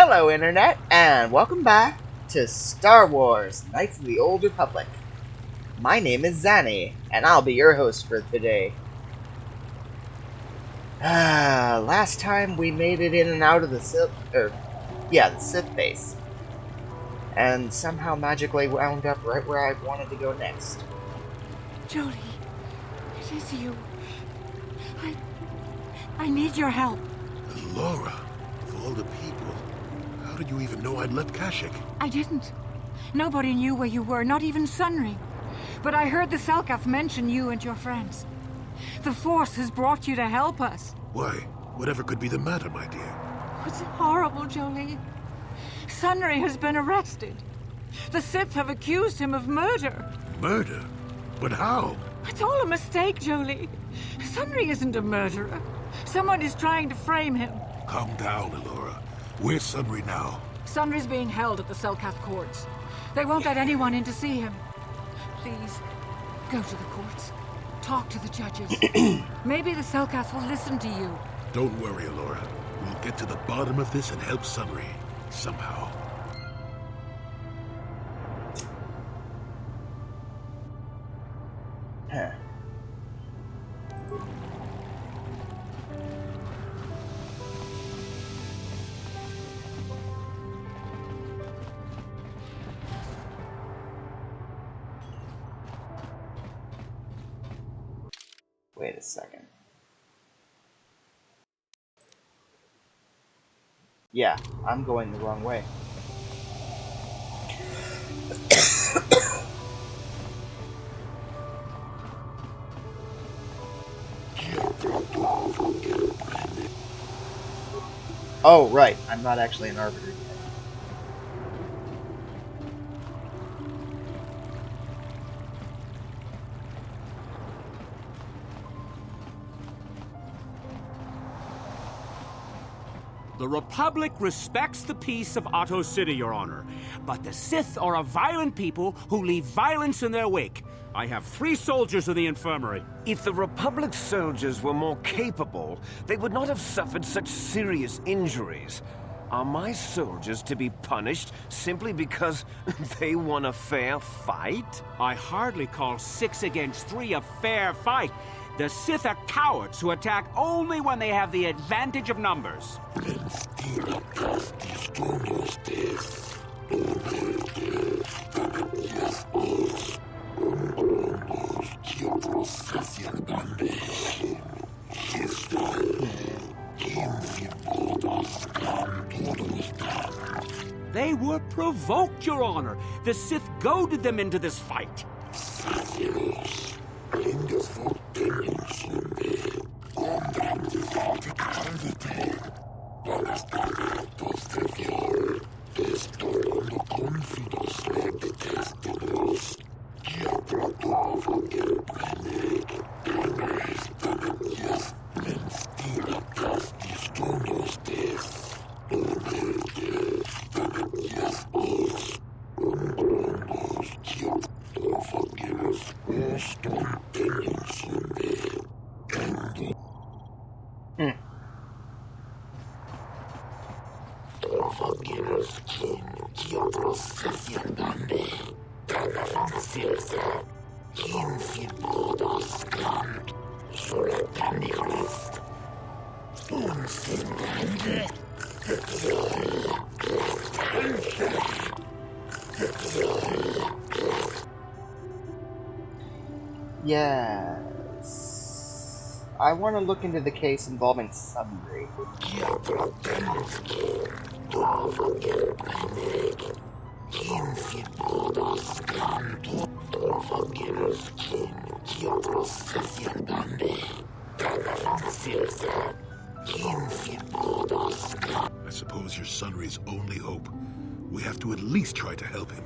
Hello, Internet, and welcome back to Star Wars Knights of the Old Republic. My name is Xani, and I'll be your host for today. Last time we made it in and out of the Sith base. And somehow magically wound up right where I wanted to go next. Jolie, it is you. I need your help. Laura, of all the people, how did you even know I'd left Kashyyyk? I didn't. Nobody knew where you were, not even Sunry. But I heard the Selkath mention you and your friends. The Force has brought you to help us. Why? Whatever could be the matter, my dear? It's horrible, Jolie. Sunry has been arrested. The Sith have accused him of murder. Murder? But how? It's all a mistake, Jolie. Sunry isn't a murderer. Someone is trying to frame him. Calm down, Alora. Where's Sunry now? Sunry's being held at the Selkath courts. They won't let anyone in to see him. Please, go to the courts. Talk to the judges. Maybe the Selkath will listen to you. Don't worry, Alora. We'll get to the bottom of this and help Sunry. Somehow. Huh. Wait a second. Yeah, I'm going the wrong way. Oh, right. I'm not actually an arbiter yet. The Republic respects the peace of Otto City, Your Honor. But the Sith are a violent people who leave violence in their wake. I have 3 soldiers in the infirmary. If the Republic soldiers were more capable, they would not have suffered such serious injuries. Are my soldiers to be punished simply because they won a fair fight? I hardly call 6 against 3 a fair fight. The Sith are cowards who attack only when they have the advantage of numbers. They were provoked, Your Honor. The Sith goaded them into this fight. Yes. I want to look into the case involving Sunry. I suppose you're Sunry's only hope. We have to at least try to help him.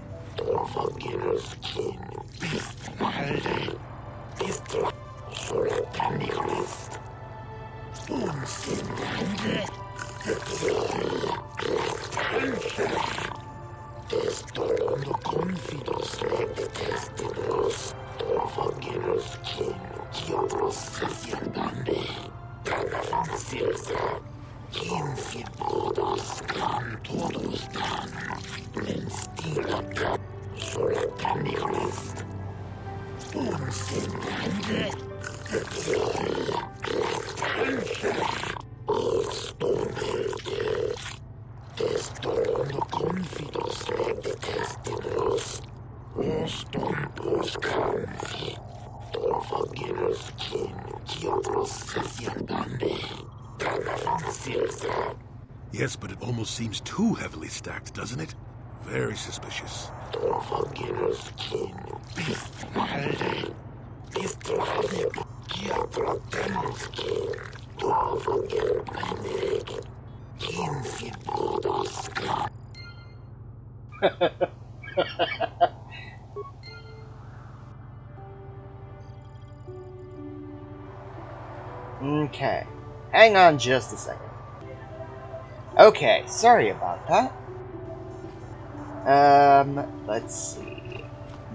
Yes, but it almost seems too heavily stacked, doesn't it? Very suspicious. Okay. Hang on just a second. Okay, sorry about that. Let's see.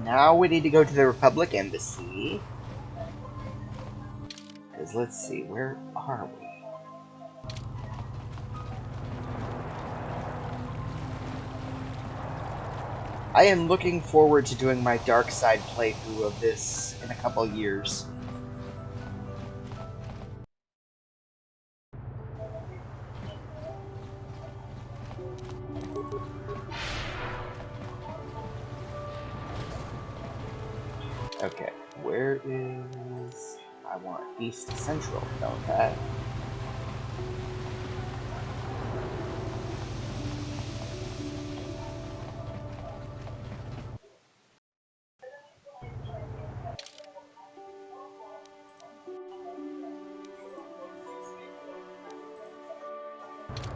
Now we need to go to the Republic Embassy. Because let's see, where are we? I am looking forward to doing my dark side playthrough of this in a couple years. Okay, where is... I want East Central, don't I?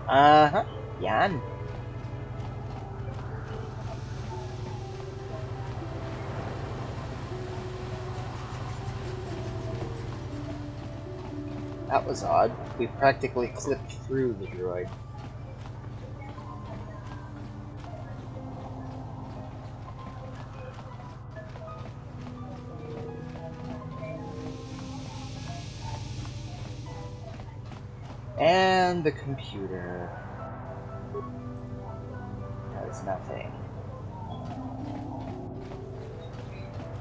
Uh-huh, yan. That was odd. We practically clipped through the droid. And the computer does nothing.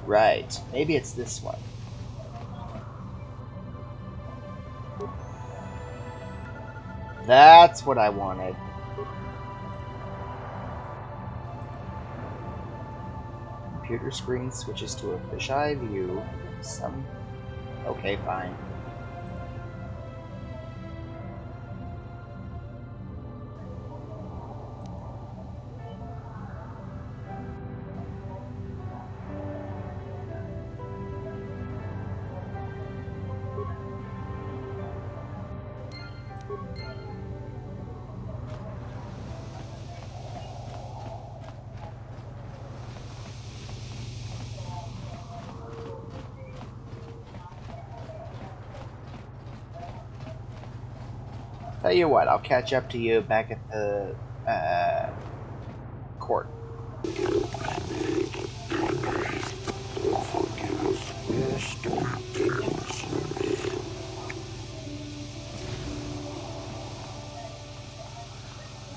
Right, maybe it's this one. That's what I wanted. Computer screen switches to a fisheye view. Okay, fine. Tell you what, I'll catch up to you back at the court.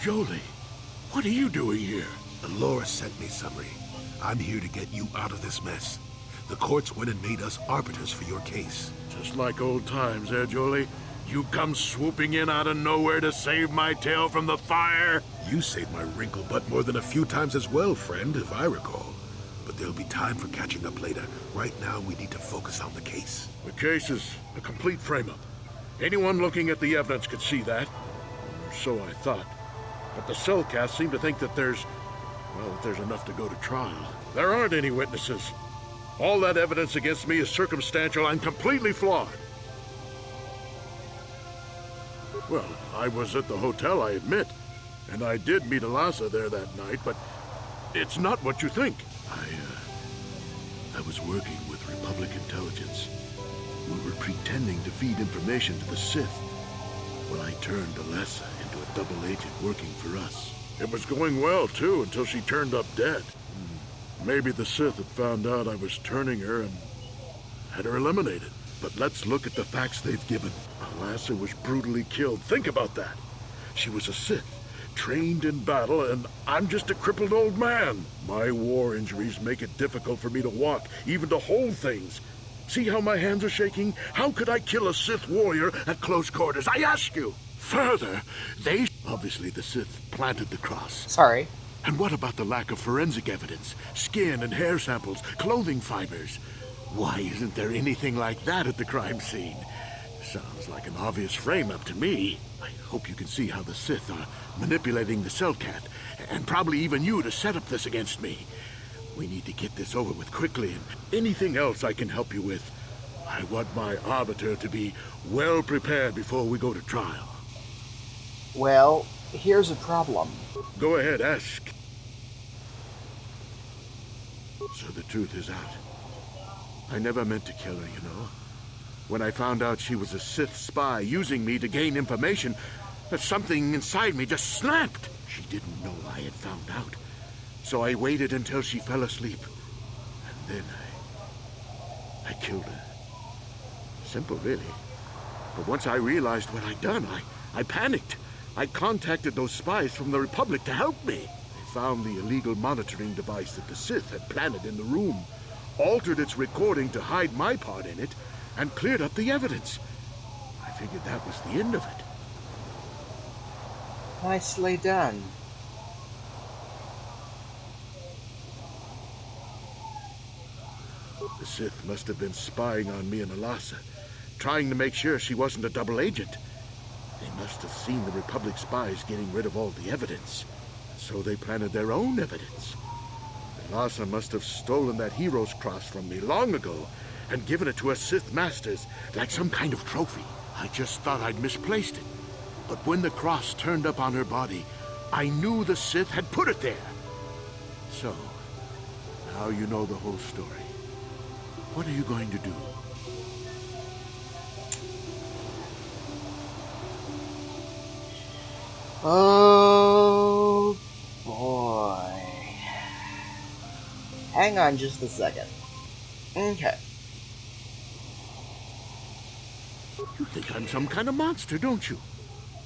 Jolie, what are you doing here? Laura sent me, Summary. I'm here to get you out of this mess. The courts went and made us arbiters for your case. Just like old times, eh, Jolie? You come swooping in out of nowhere to save my tail from the fire? You saved my wrinkle butt more than a few times as well, friend, if I recall. But there'll be time for catching up later. Right now, we need to focus on the case. The case is a complete frame-up. Anyone looking at the evidence could see that. Or so I thought. But the Cellcast seem to think that there's enough to go to trial. There aren't any witnesses. All that evidence against me is circumstantial and completely flawed. Well, I was at the hotel, I admit. And I did meet Alasa there that night, but it's not what you think. I was working with Republic intelligence. We were pretending to feed information to the Sith. When I turned Alasa into a double agent working for us. It was going well, too, until she turned up dead. Maybe the Sith had found out I was turning her and had her eliminated. But let's look at the facts they've given. Alasa was brutally killed. Think about that. She was a Sith, trained in battle, and I'm just a crippled old man. My war injuries make it difficult for me to walk, even to hold things. See how my hands are shaking? How could I kill a Sith warrior at close quarters? I ask you! Further, they... Obviously, the Sith planted the cross. Sorry. And what about the lack of forensic evidence? Skin and hair samples, clothing fibers. Why isn't there anything like that at the crime scene? Sounds like an obvious frame-up to me. I hope you can see how the Sith are manipulating the Cellcat, and probably even you to set up this against me. We need to get this over with quickly, and anything else I can help you with. I want my arbiter to be well prepared before we go to trial. Well, here's a problem. Go ahead, ask. So the truth is out. I never meant to kill her, you know. When I found out she was a Sith spy using me to gain information, something inside me just snapped. She didn't know I had found out. So I waited until she fell asleep. And then I killed her. Simple, really. But once I realized what I'd done, I panicked. I contacted those spies from the Republic to help me. They found the illegal monitoring device that the Sith had planted in the room, altered its recording to hide my part in it, and cleared up the evidence. I figured that was the end of it. Nicely done. The Sith must have been spying on me and Alasa, trying to make sure she wasn't a double agent. They must have seen the Republic spies getting rid of all the evidence, so they planted their own evidence. Alasa must have stolen that hero's cross from me long ago and given it to her Sith masters like some kind of trophy. I just thought I'd misplaced it. But when the cross turned up on her body, I knew the Sith had put it there. So, now you know the whole story. What are you going to do? Oh boy. Hang on just a second. Okay. You think I'm some kind of monster, don't you?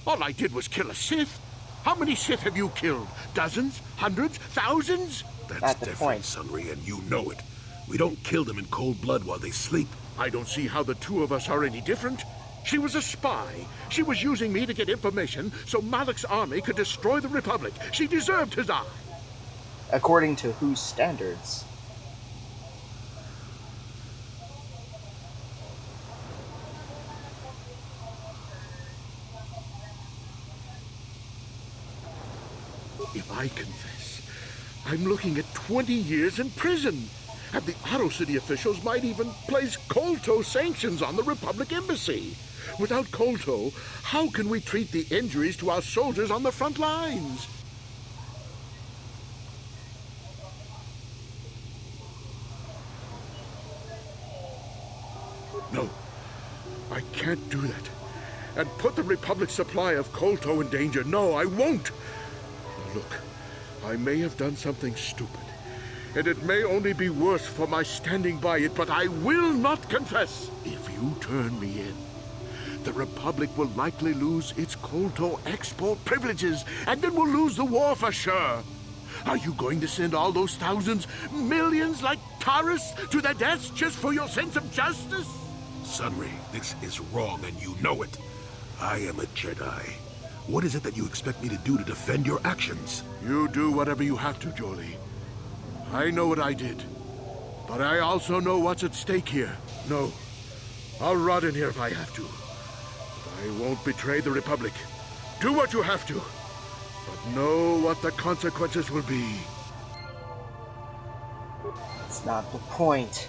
All I did was kill a Sith. How many Sith have you killed? Dozens? Hundreds? Thousands? At That's the different, point. Sunry, and you know it. We don't kill them in cold blood while they sleep. I don't see how the two of us are any different. She was a spy. She was using me to get information so Malak's army could destroy the Republic. She deserved his eye. According to whose standards? If I confess, I'm looking at 20 years in prison. And the Otto City officials might even place Kolto sanctions on the Republic Embassy. Without Kolto, how can we treat the injuries to our soldiers on the front lines? No, I can't do that. And put the Republic's supply of Kolto in danger. No, I won't. Look, I may have done something stupid. And it may only be worse for my standing by it, but I will not confess. If you turn me in, the Republic will likely lose its Kolto export privileges, and then we'll lose the war for sure. Are you going to send all those thousands, millions like Taurus to their deaths just for your sense of justice? Sunry, this is wrong, and you know it. I am a Jedi. What is it that you expect me to do to defend your actions? You do whatever you have to, Jolie. I know what I did, but I also know what's at stake here. No, I'll rot in here if I have to. I won't betray the Republic. Do what you have to, but know what the consequences will be. That's not the point.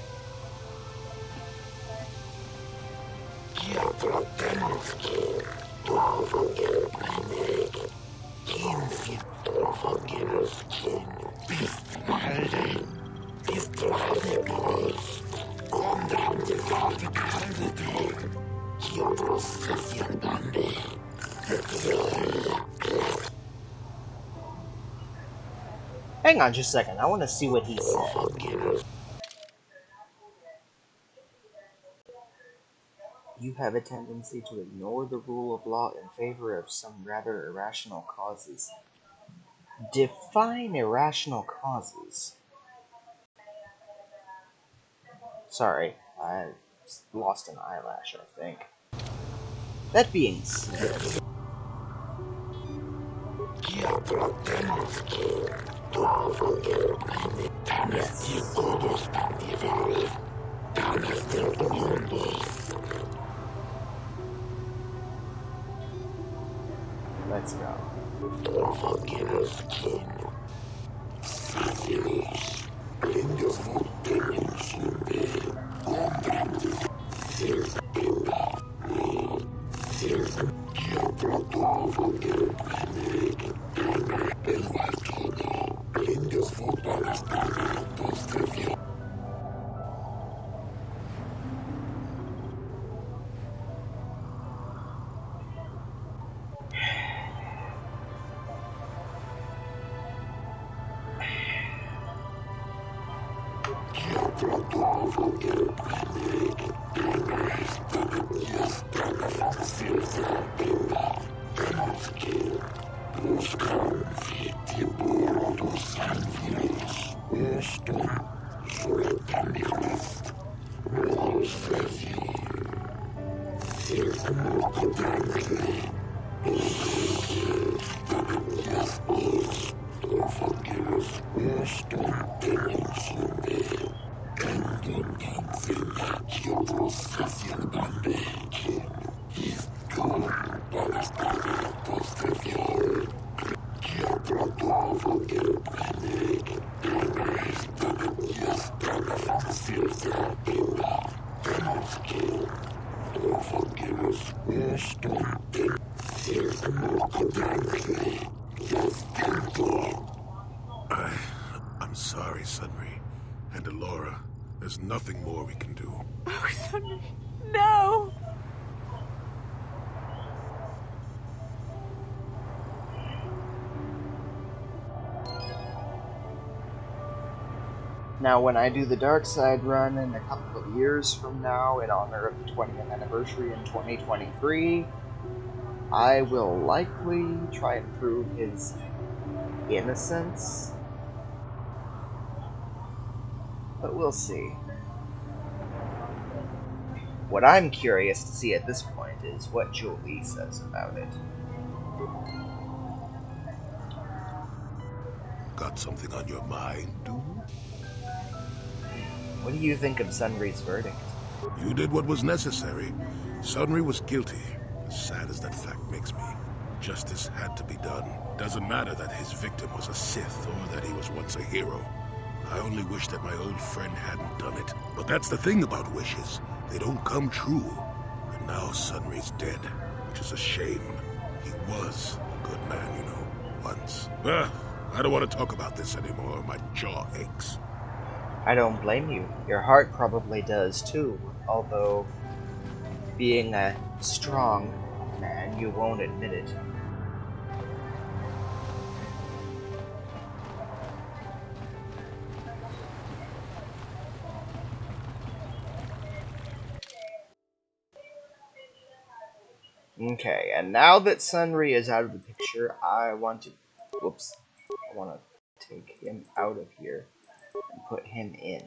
Hang on just a second, I want to see what he said. You have a tendency to ignore the rule of law in favor of some rather irrational causes. Define irrational causes. Sorry, lost an eyelash, I think. That being said... Let's go. I'm sorry, Sunry. And Alora, there's nothing more we can do. Oh, Sunny, no! Now, when I do the Dark Side run in a couple of years from now, in honor of the 20th anniversary in 2023, I will likely try and prove his innocence. But we'll see. What I'm curious to see at this point is what Jolie says about it. Got something on your mind, dude? What do you think of Sunry's verdict? You did what was necessary. Sunry was guilty, as sad as that fact makes me. Justice had to be done. Doesn't matter that his victim was a Sith or that he was once a hero. I only wish that my old friend hadn't done it. But that's the thing about wishes. They don't come true. And now Sunry's dead, which is a shame. He was a good man, you know, once. I don't want to talk about this anymore. My jaw aches. I don't blame you. Your heart probably does too, although being a strong man, you won't admit it. Okay, and now that Sunry is out of the picture, I want to take him out of here and put him in.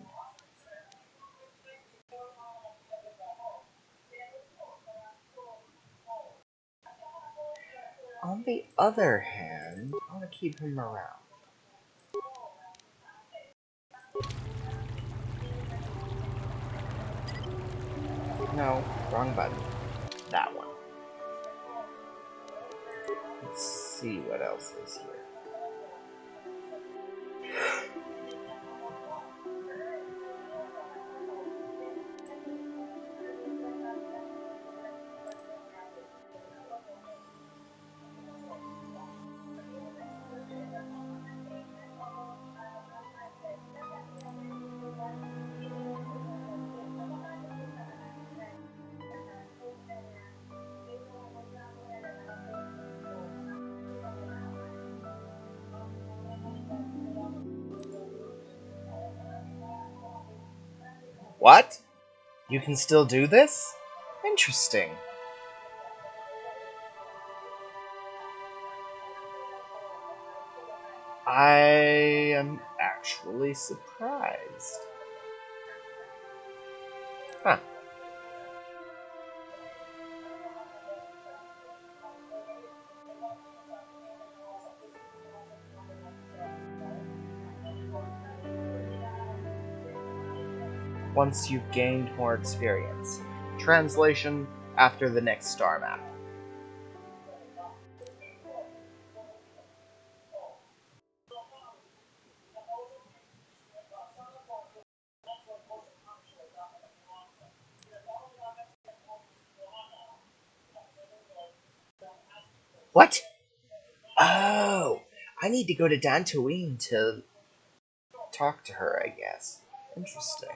On the other hand, I want to keep him around. No, wrong button. That one. Let's see what else is here. What? You can still do this? Interesting. I am actually surprised. Huh. once you've gained more experience. Translation after the next star map. What? Oh, I need to go to Dantooine to talk to her, I guess. Interesting.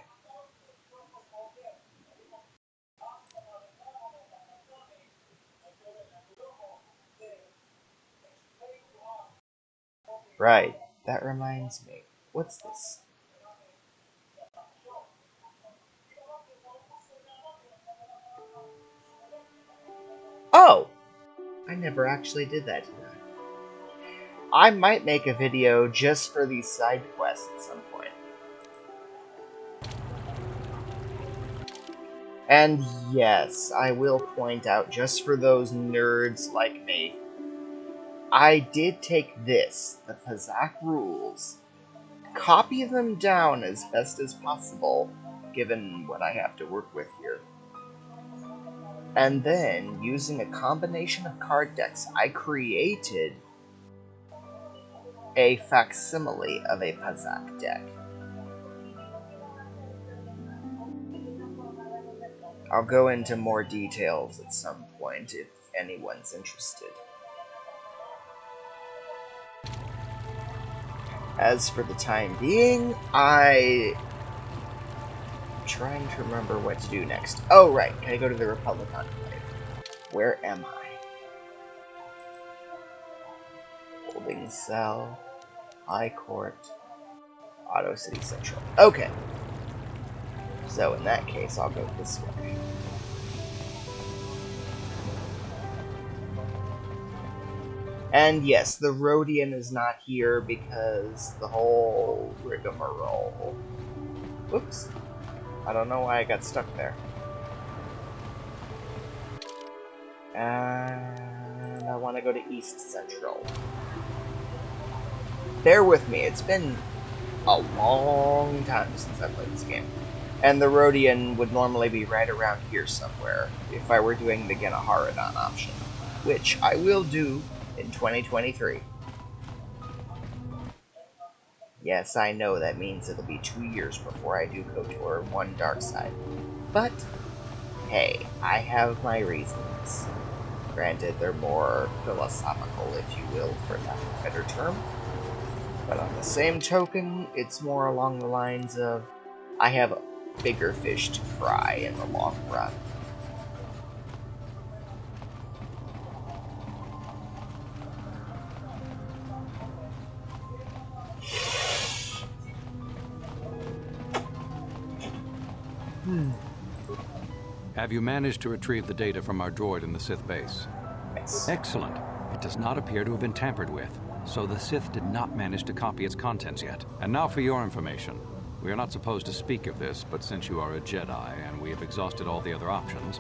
Right, that reminds me. What's this? Oh! I never actually did that today. I might make a video just for these side quests at some point. And yes, I will point out, just for those nerds like me, I did take this, the Pazak rules, copy them down as best as possible, given what I have to work with here. And then, using a combination of card decks, I created a facsimile of a Pazak deck. I'll go into more details at some point if anyone's interested. As for the time being, I'm trying to remember what to do next. Oh, right. Can I go to the Republic Enclave? Where am I? Holding Cell, High Court, Auto City Central. Okay. So in that case, I'll go this way. And yes, the Rhodian is not here because the whole rigmarole. Oops. I don't know why I got stuck there. And I want to go to East Central. Bear with me, it's been a long time since I played this game. And the Rhodian would normally be right around here somewhere if I were doing the Genaharadon option, which I will do in 2023. Yes, I know that means it'll be 2 years before I do KOTOR 1 Dark Side. But, hey, I have my reasons. Granted, they're more philosophical, if you will, for lack of a better term. But on the same token, it's more along the lines of, I have bigger fish to fry in the long run. Have you managed to retrieve the data from our droid in the Sith base? Yes. Excellent. It does not appear to have been tampered with, so the Sith did not manage to copy its contents yet. And now for your information. We are not supposed to speak of this, but since you are a Jedi and we have exhausted all the other options,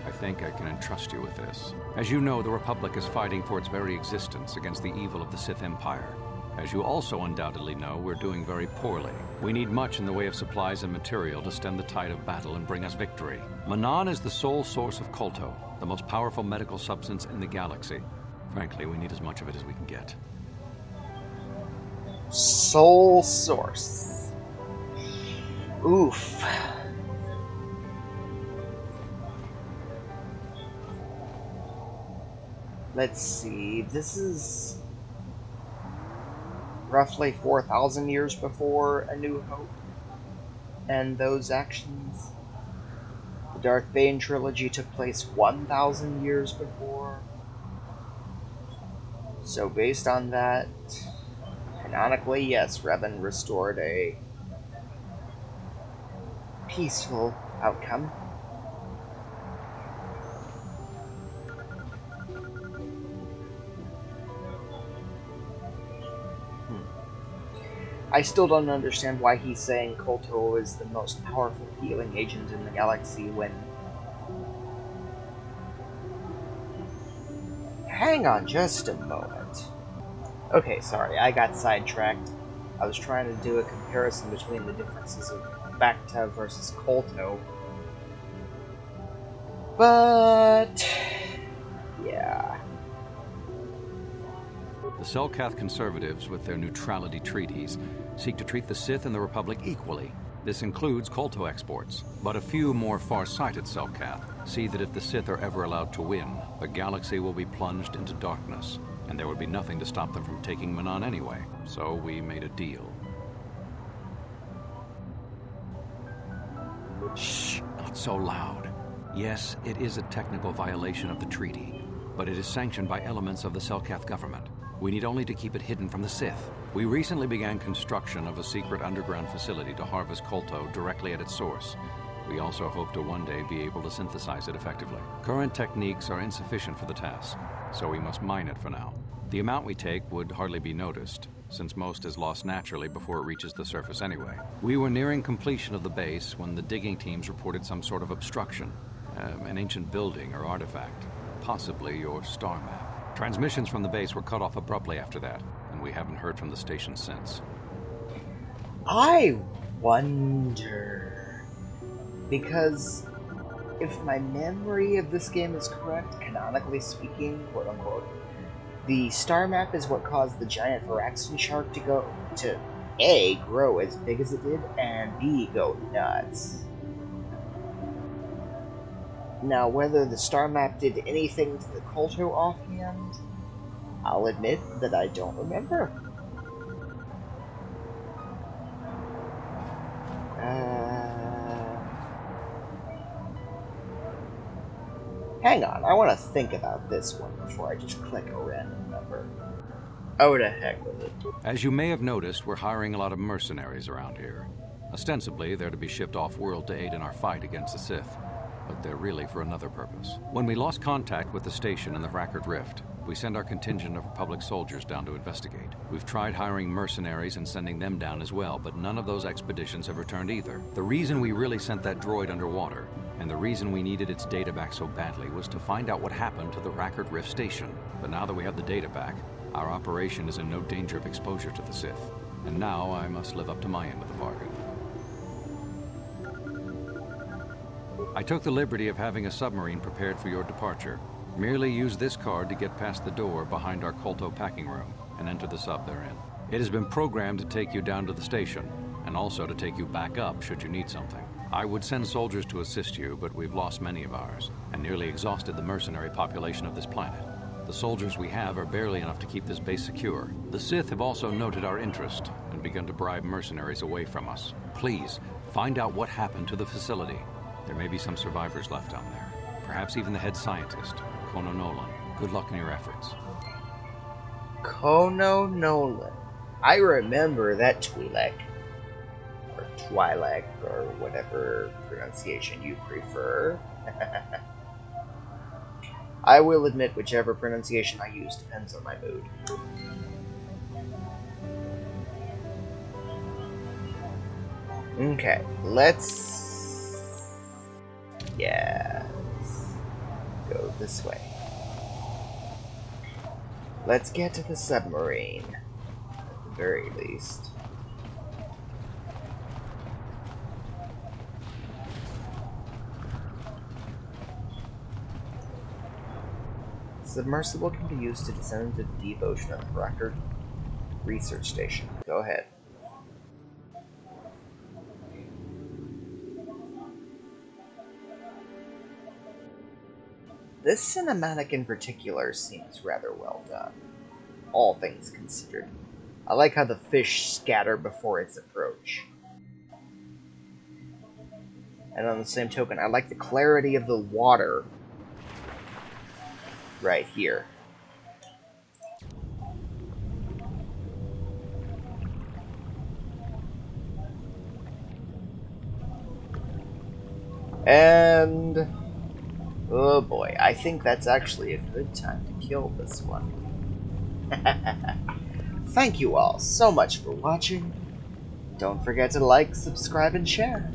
I think I can entrust you with this. As you know, the Republic is fighting for its very existence against the evil of the Sith Empire. As you also undoubtedly know, we're doing very poorly. We need much in the way of supplies and material to stem the tide of battle and bring us victory. Manan is the sole source of Kolto, the most powerful medical substance in the galaxy. Frankly, we need as much of it as we can get. Sole source. Oof. Let's see, this is roughly 4,000 years before A New Hope, and those actions. The Darth Bane trilogy took place 1,000 years before. So based on that, canonically, yes, Revan restored a peaceful outcome. I still don't understand why he's saying Kolto is the most powerful healing agent in the galaxy when... Hang on just a moment. Okay, sorry, I got sidetracked. I was trying to do a comparison between the differences of Bacta versus Kolto. But yeah. The Selkath conservatives, with their neutrality treaties, seek to treat the Sith and the Republic equally. This includes Kolto exports. But a few more far-sighted Selkath see that if the Sith are ever allowed to win, the galaxy will be plunged into darkness, and there would be nothing to stop them from taking Manan anyway. So we made a deal. Shh, not so loud. Yes, it is a technical violation of the treaty, but it is sanctioned by elements of the Selkath government. We need only to keep it hidden from the Sith. We recently began construction of a secret underground facility to harvest Kolto directly at its source. We also hope to one day be able to synthesize it effectively. Current techniques are insufficient for the task, so we must mine it for now. The amount we take would hardly be noticed, since most is lost naturally before it reaches the surface anyway. We were nearing completion of the base when the digging teams reported some sort of obstruction. An ancient building or artifact, possibly your star map. Transmissions from the base were cut off abruptly after that, and we haven't heard from the station since. I wonder... Because if my memory of this game is correct, canonically speaking, quote-unquote, the star map is what caused the giant Varaxan shark to A, grow as big as it did, and B, go nuts. Now, whether the star map did anything to the Kolto offhand, I'll admit that I don't remember. Hang on, I want to think about this one before I just click a random number. Oh, to heck with it. As you may have noticed, we're hiring a lot of mercenaries around here. Ostensibly, they're to be shipped off-world to aid in our fight against the Sith, but they're really for another purpose. When we lost contact with the station in the Rackard Rift, we sent our contingent of Republic soldiers down to investigate. We've tried hiring mercenaries and sending them down as well, but none of those expeditions have returned either. The reason we really sent that droid underwater, and the reason we needed its data back so badly, was to find out what happened to the Rackard Rift station. But now that we have the data back, our operation is in no danger of exposure to the Sith. And now I must live up to my end of the bargain. I took the liberty of having a submarine prepared for your departure. Merely use this card to get past the door behind our Kolto packing room and enter the sub therein. It has been programmed to take you down to the station, and also to take you back up should you need something. I would send soldiers to assist you, but we've lost many of ours, and nearly exhausted the mercenary population of this planet. The soldiers we have are barely enough to keep this base secure. The Sith have also noted our interest and begun to bribe mercenaries away from us. Please, find out what happened to the facility. There may be some survivors left down there. Perhaps even the head scientist, Kono Nolan. Good luck in your efforts. Kono Nolan. I remember that Twi'lek. Or Twi'lek, or whatever pronunciation you prefer. I will admit whichever pronunciation I use depends on my mood. Okay, let's... Yes. Go this way. Let's get to the submarine, at the very least. Submersible can be used to descend into the deep ocean of the Rackard Research Station. Go ahead. This cinematic in particular seems rather well done, all things considered. I like how the fish scatter before its approach. And on the same token, I like the clarity of the water right here. And... oh boy, I think that's actually a good time to kill this one. Thank you all so much for watching. Don't forget to like, subscribe, and share.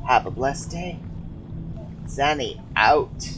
Have a blessed day. Xani out.